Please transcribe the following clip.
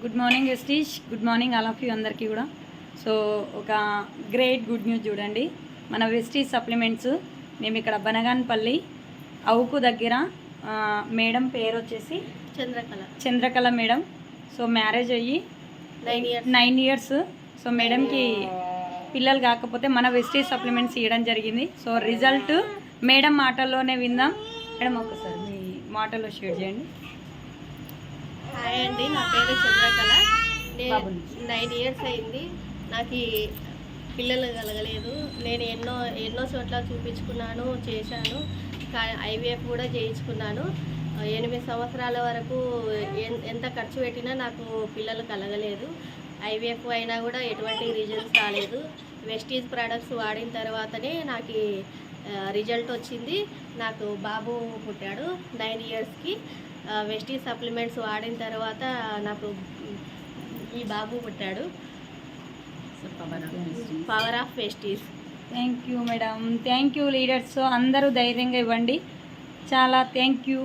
Good morning Vestige, good morning all of you అందరికీ కూడా. So ఒక గ్రేట్ గుడ్ న్యూస్ చూడండి. మన వెస్టీజ్ సప్లిమెంట్స్ మేము ఇక్కడ బనగాన్పల్లి అవుకు దగ్గర మేడం పేరు వచ్చేసి చంద్రకళ మేడం. సో మ్యారేజ్ అయ్యి 9 ఇయర్స్. సో మేడంకి పిల్లలు కాకపోతే మన వెస్టీజ్ సప్లిమెంట్స్ ఇవ్వడం జరిగింది. సో రిజల్ట్ మేడం మాటల్లోనే విందాం. మేడం ఒకసారి మీ మాటల్లో షేర్ చేయండి. హాయ్ అండి, నా పేరు చంద్రకళ. నేను 9 ఇయర్స్ అయింది. నాకు పిల్లలు కలగలేదు. నేను ఎన్నో చోట్ల చూపించుకున్నాను, చేశాను. ఐవీఎఫ్ కూడా చేయించుకున్నాను. 8 సంవత్సరాల వరకు ఎంత ఖర్చు పెట్టినా నాకు పిల్లలు కలగలేదు. ఐవీఎఫ్ అయినా కూడా ఎటువంటి రిజల్ట్స్ రాలేదు. వెస్టీజ్ ప్రోడక్ట్స్ వాడిన తర్వాతనే నాకు రిజల్ట్ వచ్చింది. నాకు బాబు పుట్టాడు 9 ఇయర్స్కి. వెస్టీజ్ సప్లిమెంట్స్ వాడిన తర్వాత నాకు ఈ బాబు పుట్టాడు. Power of Vestige. Thank you madam, thank you leaders. అందరూ ధైర్యంగా ఇవ్వండి. చాలా థ్యాంక్ యూ.